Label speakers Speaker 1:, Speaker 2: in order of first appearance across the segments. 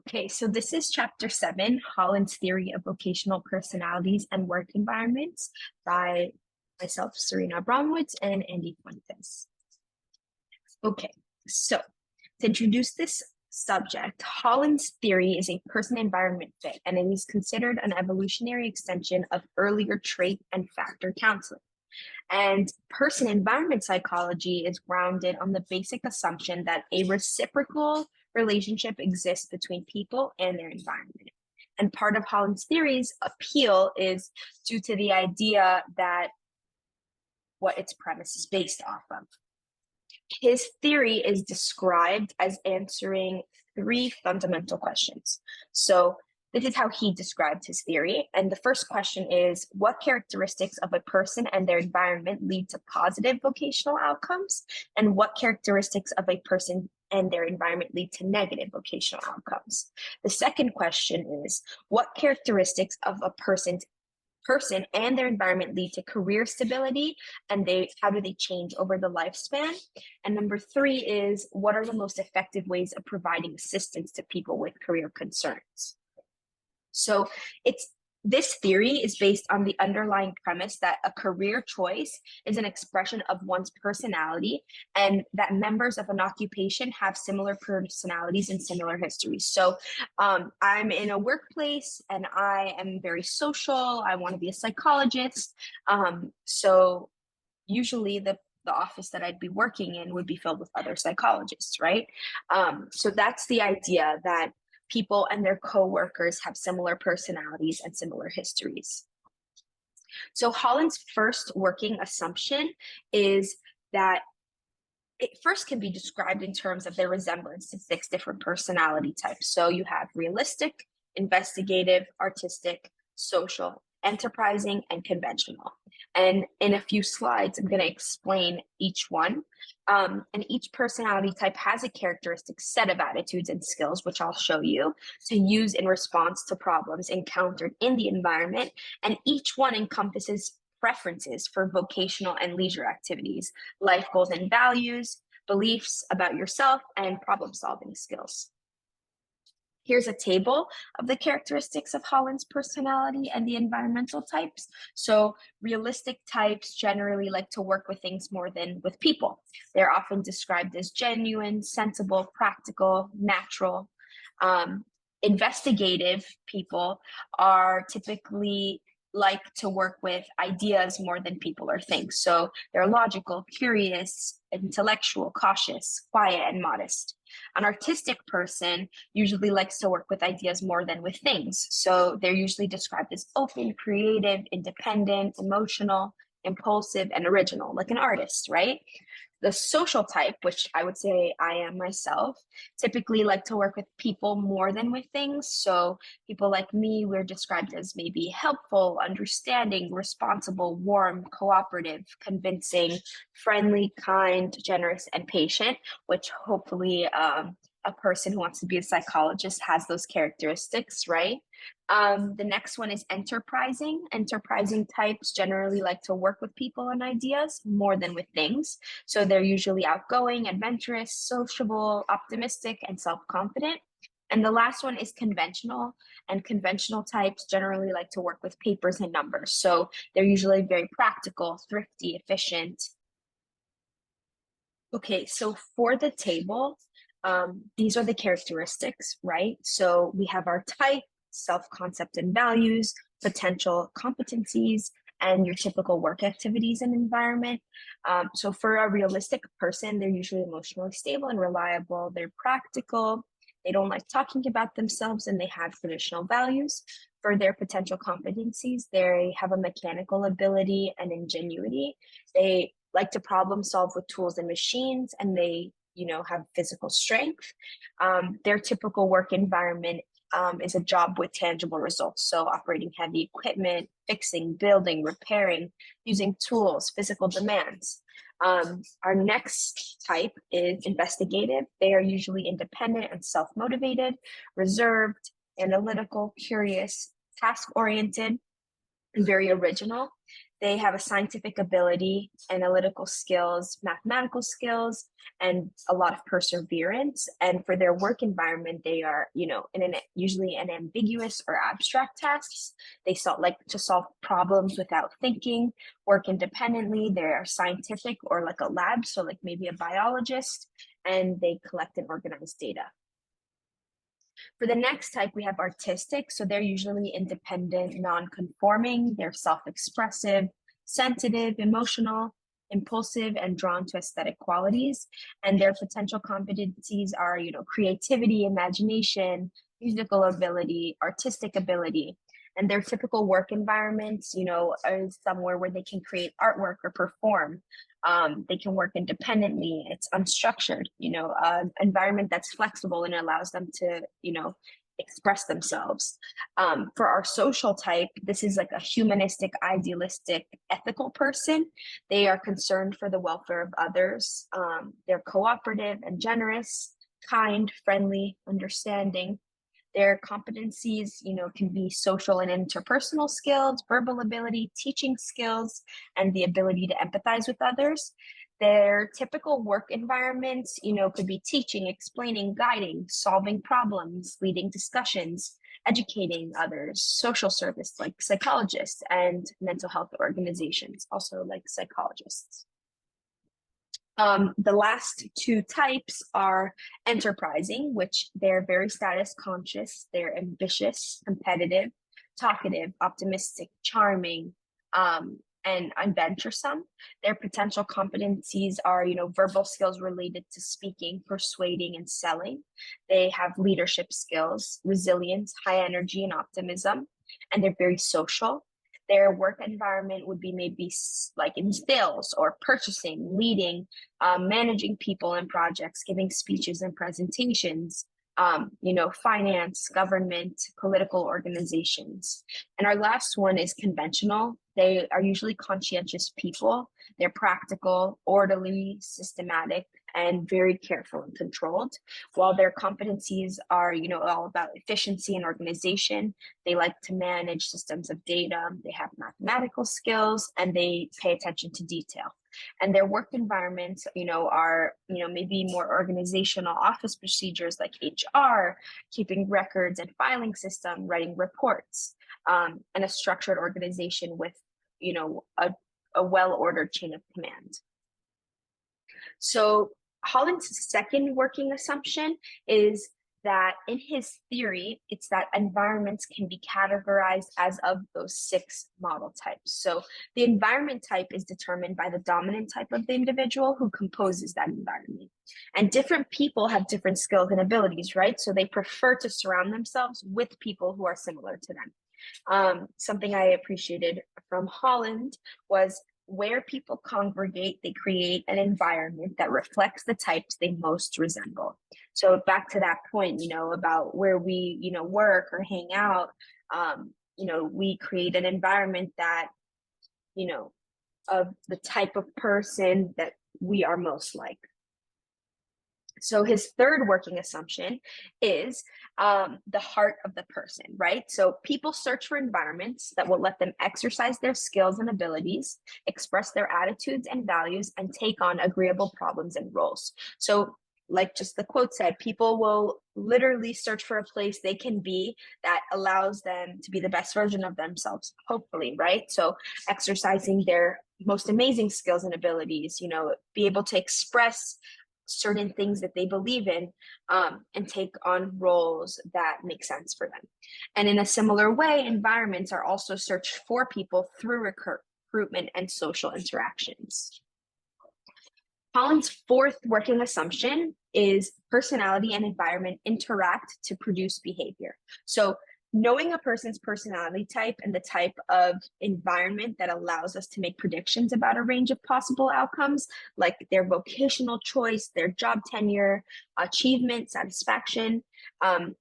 Speaker 1: Okay, so this is chapter 7, Holland's Theory of Vocational Personalities and Work Environments by myself, Sarina and Andy Fuentes. Okay, so to introduce this subject, Holland's theory is a person-environment fit, and it is considered an evolutionary extension of earlier trait and factor counseling. And person-environment psychology is grounded on the basic assumption that a reciprocal relationship exists between people and their environment. And part of Holland's theory's appeal is due to the idea that what its premise is based off of. His theory is described as answering 3 fundamental questions. So this is how he described his theory. And the first question is, what characteristics of a person and their environment lead to positive vocational outcomes? And what characteristics of a person and their environment lead to negative vocational outcomes? The second question is, what characteristics of a person and their environment lead to career stability, and how do they change over the lifespan? And number 3 is, what are the most effective ways of providing assistance to people with career concerns? So this theory is based on the underlying premise that a career choice is an expression of one's personality, and that members of an occupation have similar personalities and similar histories. So I'm in a workplace and I am very social. I want to be a psychologist. So usually the office that I'd be working in would be filled with other psychologists, right? So that's the idea that people and their coworkers have similar personalities and similar histories. So Holland's first working assumption is that it first can be described in terms of their resemblance to 6 different personality types. So you have realistic, investigative, artistic, social, enterprising, and conventional. And in a few slides, I'm going to explain each one. And each personality type has a characteristic set of attitudes and skills, which I'll show you, to use in response to problems encountered in the environment. And each one encompasses preferences for vocational and leisure activities, life goals and values, beliefs about yourself, and problem-solving skills. Here's a table of the characteristics of Holland's personality and the environmental types. So realistic types generally like to work with things more than with people. They're often described as genuine, sensible, practical, natural. Investigative people are typically like to work with ideas more than people or things. So they're logical, curious, intellectual, cautious, quiet, and modest. An artistic person usually likes to work with ideas more than with things. So they're usually described as open, creative, independent, emotional, impulsive, and original, like an artist, right? The social type, which I would say I am myself, typically like to work with people more than with things. So people like me, we're described as maybe helpful, understanding, responsible, warm, cooperative, convincing, friendly, kind, generous, and patient, which hopefully a person who wants to be a psychologist has those characteristics, right? The next one is enterprising. Enterprising types generally like to work with people and ideas more than with things. So they're usually outgoing, adventurous, sociable, optimistic, and self-confident. And the last one is conventional. And conventional types generally like to work with papers and numbers. So they're usually very practical, thrifty, efficient. Okay, so for the table, these are the characteristics, right? So we have our type, self-concept and values, potential competencies, and your typical work activities and environment. So for a realistic person, they're usually emotionally stable and reliable. They're practical. They don't like talking about themselves, and they have traditional values. For their potential competencies, they have a mechanical ability and ingenuity. They like to problem solve with tools and machines, and they have physical strength. Their typical work environment is a job with tangible results. So operating heavy equipment, fixing, building, repairing, using tools, physical demands. Our next type is investigative. They are usually independent and self-motivated, reserved, analytical, curious, task-oriented, and very original. They have a scientific ability, analytical skills, mathematical skills, and a lot of perseverance. And for their work environment, they are, usually in ambiguous or abstract tasks. They like to solve problems without thinking, work independently. They're scientific or like a lab, so like maybe a biologist, and they collect and organize data. For the next type, we have artistic. So they're usually independent, non-conforming. They're self-expressive, sensitive, emotional, impulsive, and drawn to aesthetic qualities. And their potential competencies are, creativity, imagination, musical ability, artistic ability. And their typical work environments, are somewhere where they can create artwork or perform. They can work independently. It's unstructured, environment that's flexible and allows them to, express themselves. For our social type, this is like a humanistic, idealistic, ethical person. They are concerned for the welfare of others. They're cooperative and generous, kind, friendly, understanding. Their competencies, can be social and interpersonal skills, verbal ability, teaching skills, and the ability to empathize with others. Their typical work environments, could be teaching, explaining, guiding, solving problems, leading discussions, educating others, social service like psychologists, and mental health organizations, also like psychologists. The last two types are enterprising, which they're very status conscious, they're ambitious, competitive, talkative, optimistic, charming, and adventuresome. Their potential competencies are, verbal skills related to speaking, persuading, and selling. They have leadership skills, resilience, high energy, and optimism, and they're very social. Their work environment would be maybe like in sales or purchasing, leading, managing people and projects, giving speeches and presentations, finance, government, political organizations. And our last one is conventional. They are usually conscientious people. They're practical, orderly, systematic, and very careful and controlled. While their competencies are, all about efficiency and organization, they like to manage systems of data, they have mathematical skills, and they pay attention to detail. And their work environments, are, maybe more organizational office procedures like HR, keeping records and filing system, writing reports, and a structured organization with, a well-ordered chain of command. So Holland's second working assumption is that in his theory, it's that environments can be categorized as of those 6 model types. So the environment type is determined by the dominant type of the individual who composes that environment. And different people have different skills and abilities, right? So they prefer to surround themselves with people who are similar to them. Something I appreciated from Holland was where people congregate, they create an environment that reflects the types they most resemble. So back to that point, about where we, work or hang out, we create an environment that, of the type of person that we are most like. So his third working assumption is the heart of the person, right? So people search for environments that will let them exercise their skills and abilities, express their attitudes and values, and take on agreeable problems and roles. So like just the quote said, people will literally search for a place they can be that allows them to be the best version of themselves, hopefully, right? So exercising their most amazing skills and abilities, be able to express certain things that they believe in, and take on roles that make sense for them. And in a similar way, environments are also searched for people through recruitment and social interactions. Holland's fourth working assumption is personality and environment interact to produce behavior. So knowing a person's personality type and the type of environment that allows us to make predictions about a range of possible outcomes, like their vocational choice, their job tenure, achievement, satisfaction,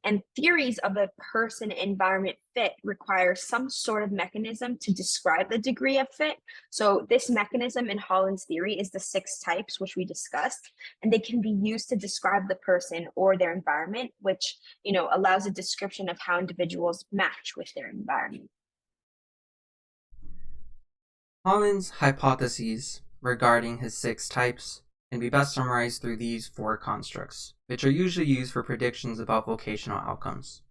Speaker 1: and theories of a person-environment fit require some sort of mechanism to describe the degree of fit. So this mechanism in Holland's theory is the 6 types, which we discussed, and they can be used to describe the person or their environment, which, allows a description of how individuals match with their environment.
Speaker 2: Holland's hypotheses regarding his 6 types can be best summarized through these 4 constructs, which are usually used for predictions about vocational outcomes.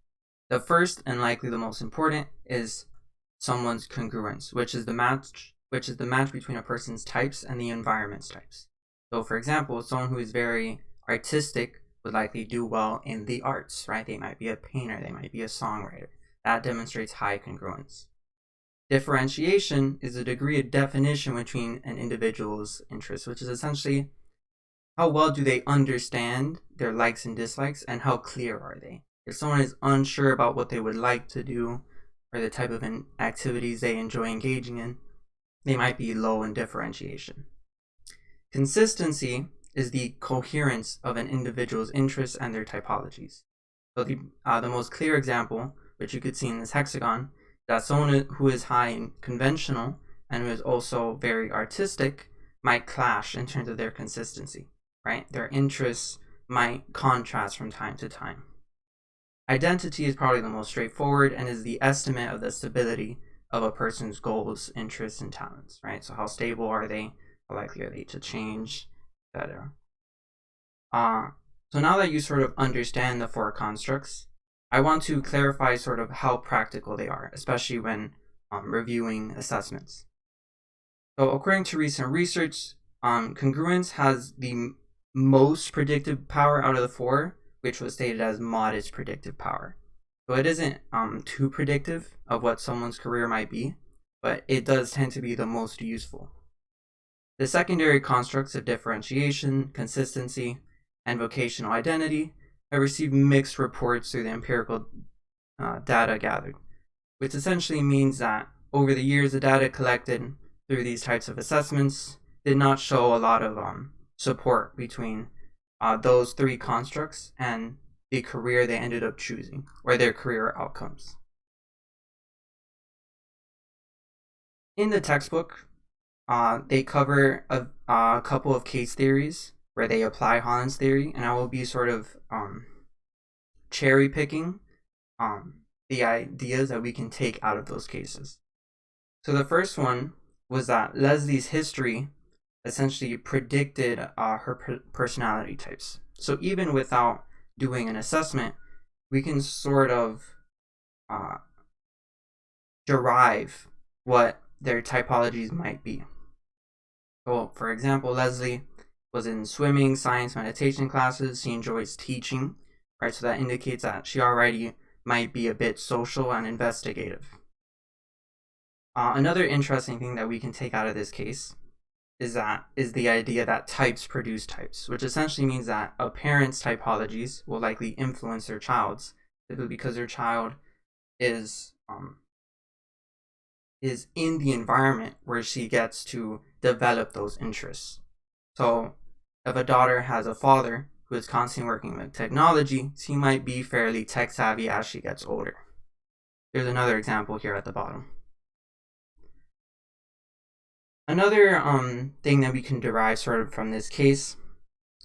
Speaker 2: The first, and likely the most important, is someone's congruence, which is the match between a person's types and the environment's types. So, for example, someone who is very artistic would likely do well in the arts, right? They might be a painter, they might be a songwriter. That demonstrates high congruence. Differentiation is a degree of definition between an individual's interests, which is essentially how well do they understand their likes and dislikes, and how clear are they? If someone is unsure about what they would like to do or the type of activities they enjoy engaging in, they might be low in differentiation. Consistency is the coherence of an individual's interests and their typologies. So the most clear example, which you could see in this hexagon, that someone who is high in conventional and who is also very artistic might clash in terms of their consistency, right? Their interests might contrast from time to time. Identity is probably the most straightforward and is the estimate of the stability of a person's goals, interests, and talents, right? So how stable are they? How likely are they to change, etc. So now that you sort of understand the 4 constructs, I want to clarify sort of how practical they are, especially when reviewing assessments. So according to recent research, congruence has the most predictive power out of the 4, which was stated as modest predictive power. So it isn't too predictive of what someone's career might be, but it does tend to be the most useful. The secondary constructs of differentiation, consistency, and vocational identity have received mixed reports through the empirical data gathered, which essentially means that over the years, the data collected through these types of assessments did not show a lot of support between those 3 constructs and the career they ended up choosing, or their career outcomes. In the textbook, they cover a couple of case theories where they apply Holland's theory, and I will be sort of cherry picking the ideas that we can take out of those cases. So the first one was that Leslie's history essentially predicted her personality types. So even without doing an assessment, we can sort of derive what their typologies might be. So, for example, Leslie was in swimming, science, meditation classes. She enjoys teaching, right? So that indicates that she already might be a bit social and investigative. Another interesting thing that we can take out of this case is the idea that types produce types, which essentially means that a parent's typologies will likely influence their child's, simply because their child is in the environment where she gets to develop those interests. So if a daughter has a father who is constantly working with technology, she might be fairly tech savvy as she gets older. There's another example here at the bottom. Another thing that we can derive sort of from this case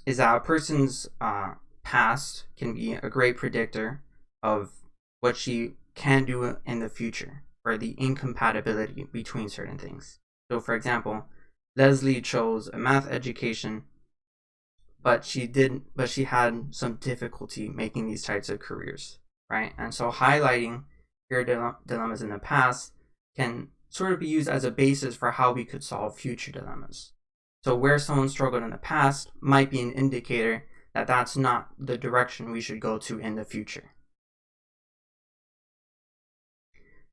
Speaker 2: is that a person's past can be a great predictor of what she can do in the future, or the incompatibility between certain things. So for example, Leslie chose a math education, but she had some difficulty making these types of careers, right? And so highlighting your dilemmas in the past can sort of be used as a basis for how we could solve future dilemmas. So where someone struggled in the past might be an indicator that that's not the direction we should go to in the future.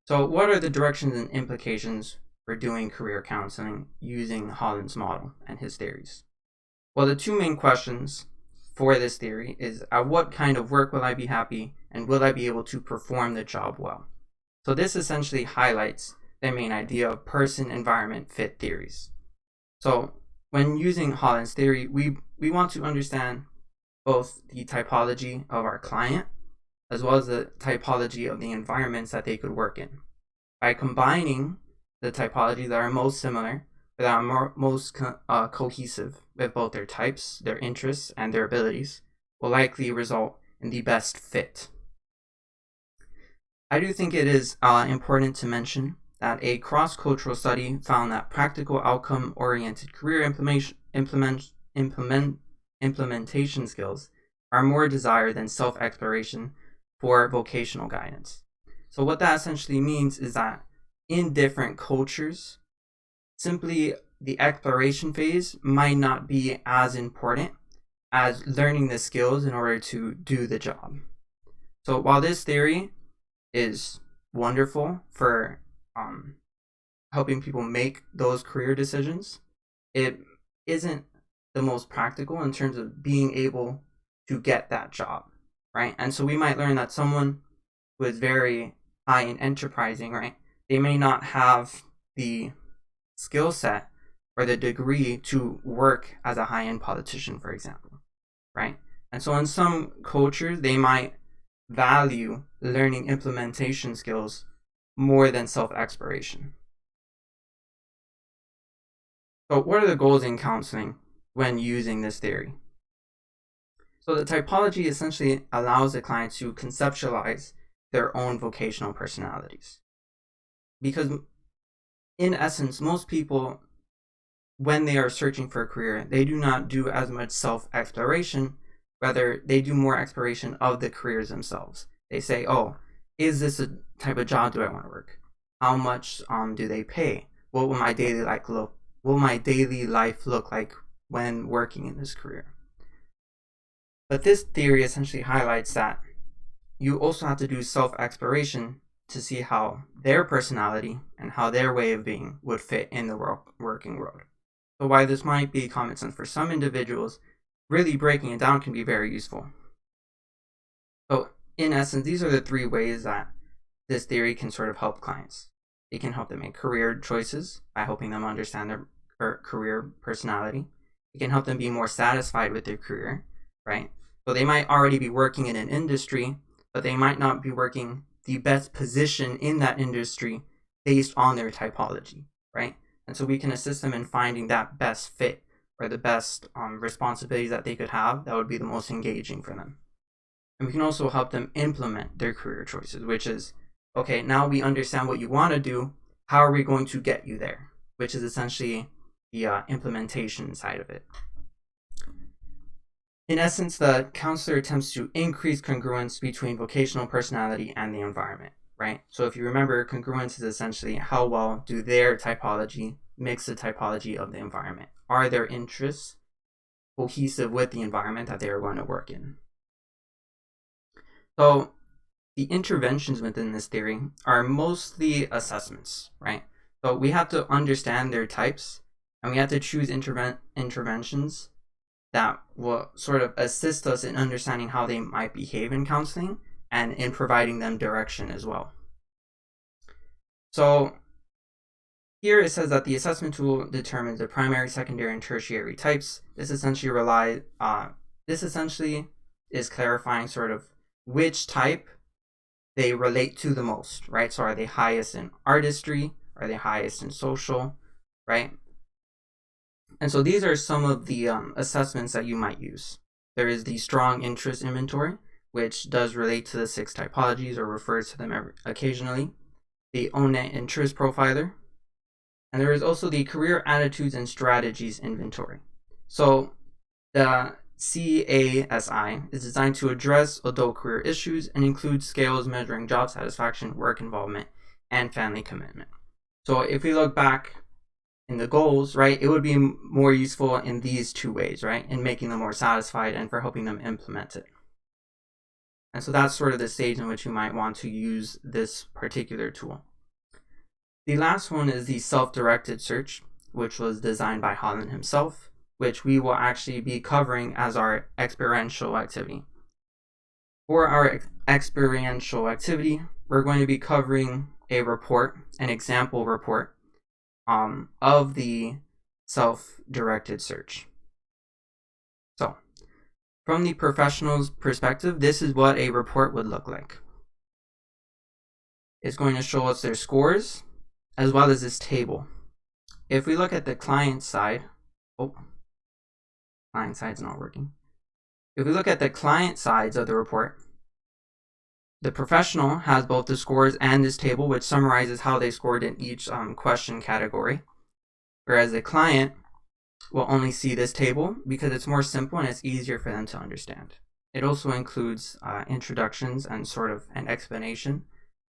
Speaker 2: So what are the directions and implications for doing career counseling using Holland's model and his theories? Well, the 2 main questions for this theory is, at what kind of work will I be happy, and will I be able to perform the job well? So this essentially highlights the main idea of person, environment, fit theories. So when using Holland's theory, we want to understand both the typology of our client as well as the typology of the environments that they could work in. By combining the typologies that are most similar, that are most cohesive with both their types, their interests, and their abilities, will likely result in the best fit. I do think it is important to mention that a cross-cultural study found that practical outcome-oriented career implementation skills are more desired than self-exploration for vocational guidance. So what that essentially means is that in different cultures, simply the exploration phase might not be as important as learning the skills in order to do the job. So while this theory is wonderful for helping people make those career decisions, it isn't the most practical in terms of being able to get that job, right? And so we might learn that someone who is very high in enterprising, right, they may not have the skill set or the degree to work as a high-end politician, for example, right? And so in some cultures, they might value learning implementation skills more than self-exploration. So what are the goals in counseling when using this theory? So the typology essentially allows the client to conceptualize their own vocational personalities. Because in essence, most people, when they are searching for a career, they do not do as much self-exploration, rather they do more exploration of the careers themselves. They say, oh, is this a type of job do I want to work? How much do they pay? What will my daily life look like when working in this career? But this theory essentially highlights that you also have to do self-exploration to see how their personality and how their way of being would fit in the working world. So while this might be common sense for some individuals, really breaking it down can be very useful. So in essence, these are the three ways that this theory can sort of help clients. It can help them make career choices by helping them understand their career personality. It can help them be more satisfied with their career, right? So they might already be working in an industry, but they might not be working the best position in that industry based on their typology, right? And so we can assist them in finding that best fit or the best responsibilities that they could have that would be the most engaging for them. And we can also help them implement their career choices, which is, okay, now we understand what you want to do. How are we going to get you there? Which is essentially the implementation side of it. In essence, the counselor attempts to increase congruence between vocational personality and the environment, right? So if you remember, congruence is essentially how well do their typology mix the typology of the environment. Are their interests cohesive with the environment that they are going to work in? So the interventions within this theory are mostly assessments, right? So we have to understand their types, and we have to choose interventions that will sort of assist us in understanding how they might behave in counseling and in providing them direction as well. So here it says that the assessment tool determines the primary, secondary, and tertiary types. This essentially is clarifying sort of which type they relate to the most, right? So are they highest in artistry? Are they highest in social, right? And so these are some of the assessments that you might use. There is the strong interest inventory, which does relate to the 6 typologies or refers to them occasionally. The ONET interest profiler. And there is also the career attitudes and strategies inventory. So the CASI is designed to address adult career issues and includes scales measuring job satisfaction, work involvement, and family commitment. So if we look back in the goals, right, it would be more useful in these 2 ways, right, in making them more satisfied and for helping them implement it. And so that's sort of the stage in which you might want to use this particular tool. The last one is the self-directed search, which was designed by Holland himself, which we will actually be covering as our experiential activity. For our experiential activity, we're going to be covering a report, an example report, of the self-directed search. So, from the professional's perspective, this is what a report would look like. It's going to show us their scores, as well as this table. If we look at the client side, client side's not working. If we look at the client sides of the report, The professional has both the scores and this table, which summarizes how they scored in each question category. Whereas the client will only see this table because it's more simple and it's easier for them to understand. It also includes introductions and sort of an explanation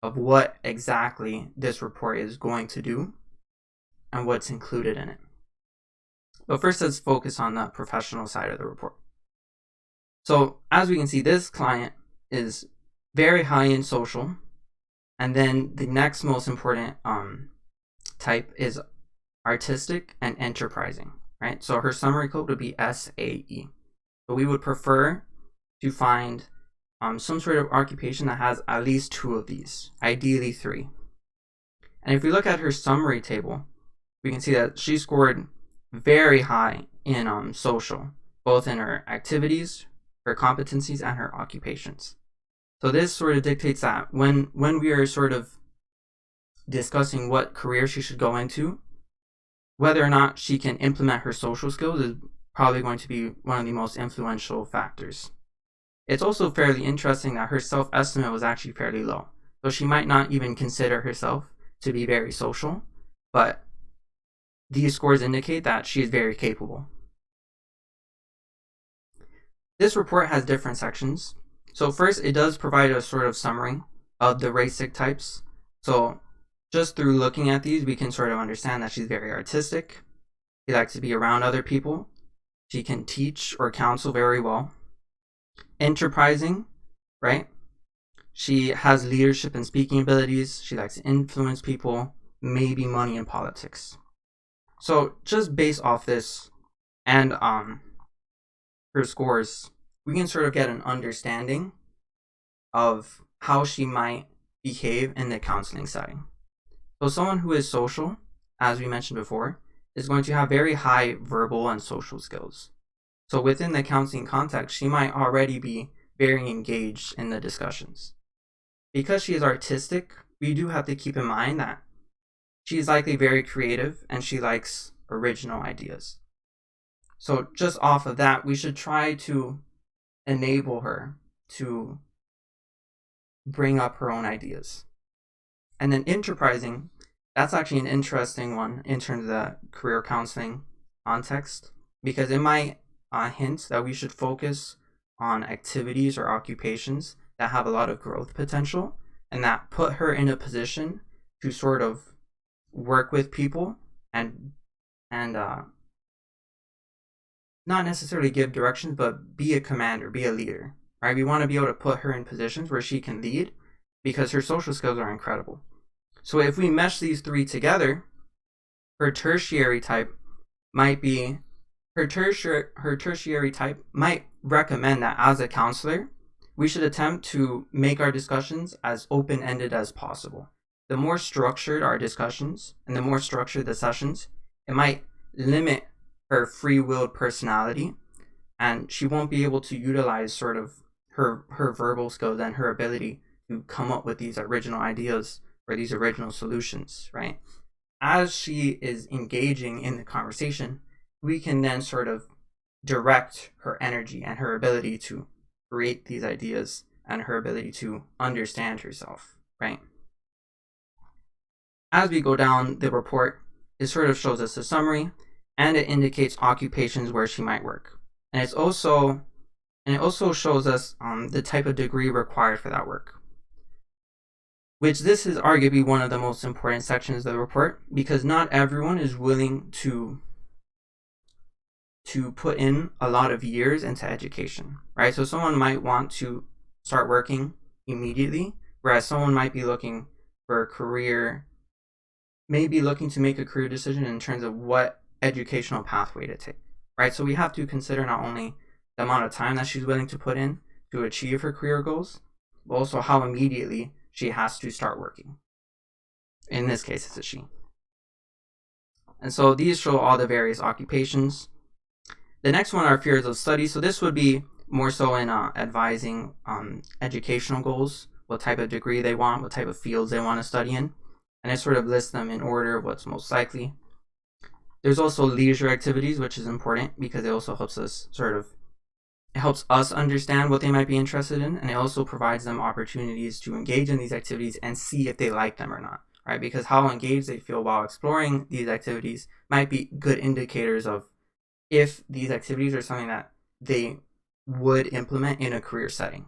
Speaker 2: of what exactly this report is going to do and what's included in it. But first, let's focus on the professional side of the report. So as we can see, this client is very high in social, and then the next most important type is artistic and enterprising, right? So her summary code would be SAE. But we would prefer to find some sort of occupation that has at least 2 of these, ideally 3. And if we look at her summary table, we can see that she scored very high in social, both in her activities, her competencies, and her occupations. So this sort of dictates that when we are sort of discussing what career she should go into, whether or not she can implement her social skills is probably going to be one of the most influential factors. It's also fairly interesting that her self-estimate was actually fairly low. So she might not even consider herself to be very social, but these scores indicate that she is very capable. This report has different sections. So first, it does provide a sort of summary of the RACIC types. So just through looking at these, we can sort of understand that she's very artistic. She likes to be around other people. She can teach or counsel very well. Enterprising, right? She has leadership and speaking abilities. She likes to influence people, maybe money and politics. So just based off this and her scores, we can sort of get an understanding of how she might behave in the counseling setting. So someone who is social, as we mentioned before, is going to have very high verbal and social skills. So within the counseling context, she might already be very engaged in the discussions. Because she is artistic, we do have to keep in mind that she is likely very creative and she likes original ideas. So just off of that, we should try to enable her to bring up her own ideas. And then enterprising, that's actually an interesting one in terms of the career counseling context, because it might hint that we should focus on activities or occupations that have a lot of growth potential and that put her in a position to sort of work with people and not necessarily give directions, but be a commander, be a leader, right? We want to be able to put her in positions where she can lead because her social skills are incredible. So if we mesh these 3 together, her tertiary type might be, her tertiary type might recommend that as a counselor, we should attempt to make our discussions as open-ended as possible. The more structured our discussions and the more structured the sessions, it might limit her free-willed personality, and she won't be able to utilize sort of her verbal skills and her ability to come up with these original ideas or these original solutions, right? As she is engaging in the conversation, we can then sort of direct her energy and her ability to create these ideas and her ability to understand herself, right? As we go down the report, it sort of shows us a summary and it indicates occupations where she might work. And it also shows us the type of degree required for that work. Which this is arguably one of the most important sections of the report because not everyone is willing to put in a lot of years into education, right? So someone might want to start working immediately, whereas someone might be looking for a career, maybe looking to make a career decision in terms of what educational pathway to take, right? So we have to consider not only the amount of time that she's willing to put in to achieve her career goals, but also how immediately she has to start working. In this case, it's a she. And so these show all the various occupations. The next one are fields of study. So this would be more so in advising educational goals, what type of degree they want, what type of fields they want to study in. And it sort of lists them in order of what's most likely. There's also leisure activities, which is important because it also helps us sort of it helps us understand what they might be interested in, and it also provides them opportunities to engage in these activities and see if they like them or not, right? Because how engaged they feel while exploring these activities might be good indicators of if these activities are something that they would implement in a career setting.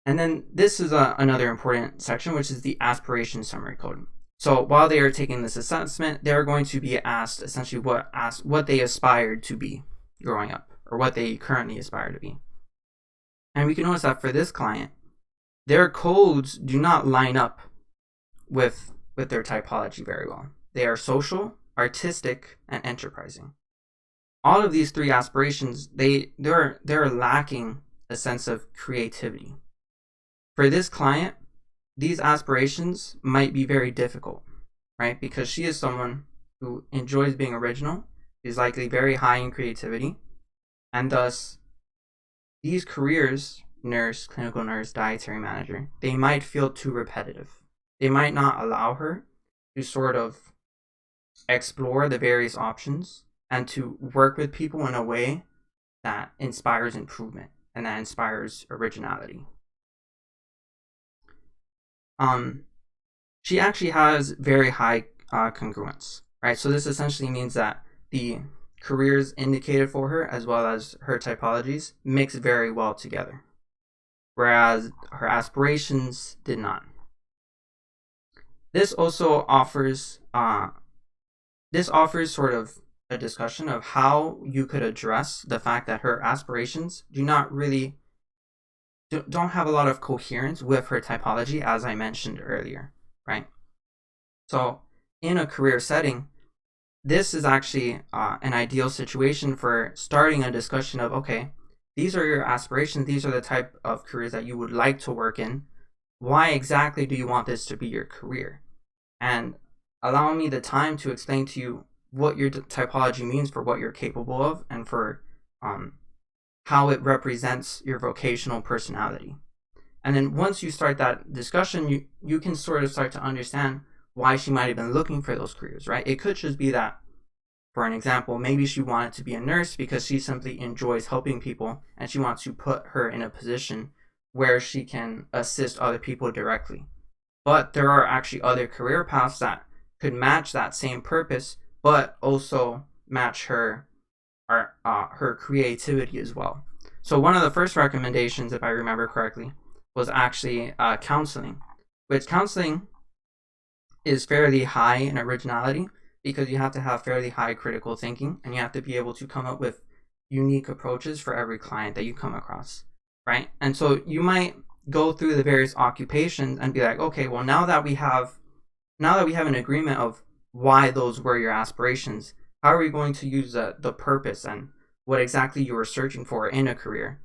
Speaker 2: And then this is another important section, which is the aspiration summary code. So while they are taking this assessment, they're going to be asked essentially what they aspired to be growing up, or what they currently aspire to be. And we can notice that for this client, their codes do not line up with their typology very well. They are social, artistic, and enterprising. All of these three aspirations, they're lacking a sense of creativity. For this client, these aspirations might be very difficult, right? Because she is someone who enjoys being original, is likely very high in creativity, and thus these careers, nurse, clinical nurse, dietary manager, they might feel too repetitive. They might not allow her to sort of explore the various options and to work with people in a way that inspires improvement and that inspires originality. She actually has very high congruence, right? So this essentially means that the careers indicated for her, as well as her typologies, mix very well together, whereas her aspirations did not. This also offers sort of a discussion of how you could address the fact that her aspirations don't have a lot of coherence with her typology, as I mentioned earlier, right? So in a career setting, this is actually an ideal situation for starting a discussion of, okay, these are your aspirations, these are the type of careers that you would like to work in. Why exactly do you want this to be your career? And allow me the time to explain to you what your typology means for what you're capable of, and for how it represents your vocational personality. And then once you start that discussion, you can sort of start to understand why she might have been looking for those careers, right? It could just be that, for an example, maybe she wanted to be a nurse because she simply enjoys helping people and she wants to put her in a position where she can assist other people directly. But there are actually other career paths that could match that same purpose, but also match her creativity as well. So one of the first recommendations, if I remember correctly, was actually counseling, which counseling is fairly high in originality because you have to have fairly high critical thinking and you have to be able to come up with unique approaches for every client that you come across, right? And so you might go through the various occupations and be like, okay, well, now that we have an agreement of why those were your aspirations, how are we going to use the purpose and what exactly you were searching for in a career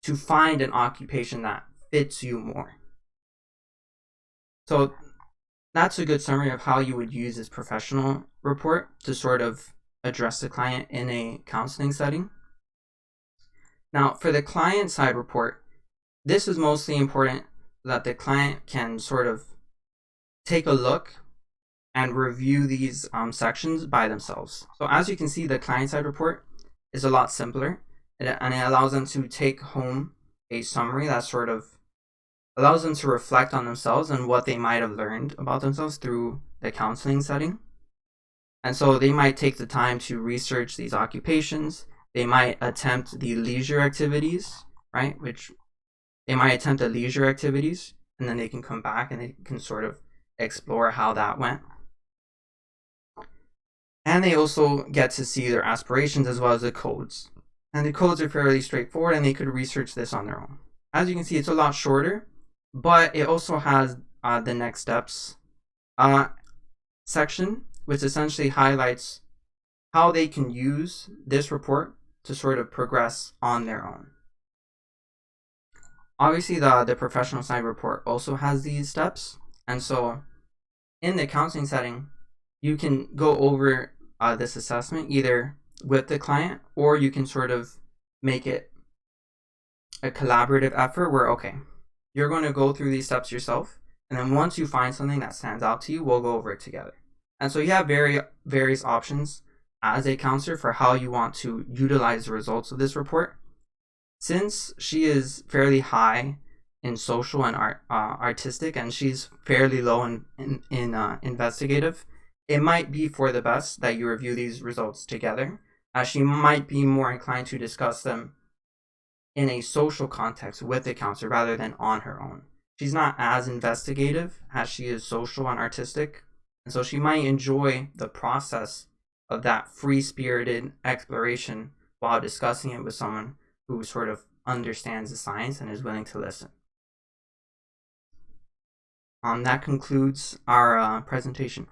Speaker 2: to find an occupation that fits you more? So that's a good summary of how you would use this professional report to sort of address the client in a counseling setting. Now, for the client side report, this is mostly important so that the client can sort of take a look and review these sections by themselves. So as you can see, the client side report is a lot simpler, and it allows them to take home a summary that sort of allows them to reflect on themselves and what they might have learned about themselves through the counseling setting. And so they might take the time to research these occupations. They might attempt the leisure activities, right? Which they might attempt the leisure activities, and then they can come back and they can sort of explore how that went. And they also get to see their aspirations as well as the codes. And the codes are fairly straightforward and they could research this on their own. As you can see, it's a lot shorter, but it also has the next steps section, which essentially highlights how they can use this report to sort of progress on their own. Obviously, the professional side report also has these steps. And so in the counseling setting, you can go over this assessment either with the client, or you can sort of make it a collaborative effort where, okay, you're going to go through these steps yourself, and then once you find something that stands out to you, we'll go over it together. And so you have various options as a counselor for how you want to utilize the results of this report. Since she is fairly high in social and artistic, and she's fairly low in investigative, it might be for the best that you review these results together, as she might be more inclined to discuss them in a social context with the counselor rather than on her own. She's not as investigative as she is social and artistic, and so she might enjoy the process of that free-spirited exploration while discussing it with someone who sort of understands the science and is willing to listen. That concludes our presentation.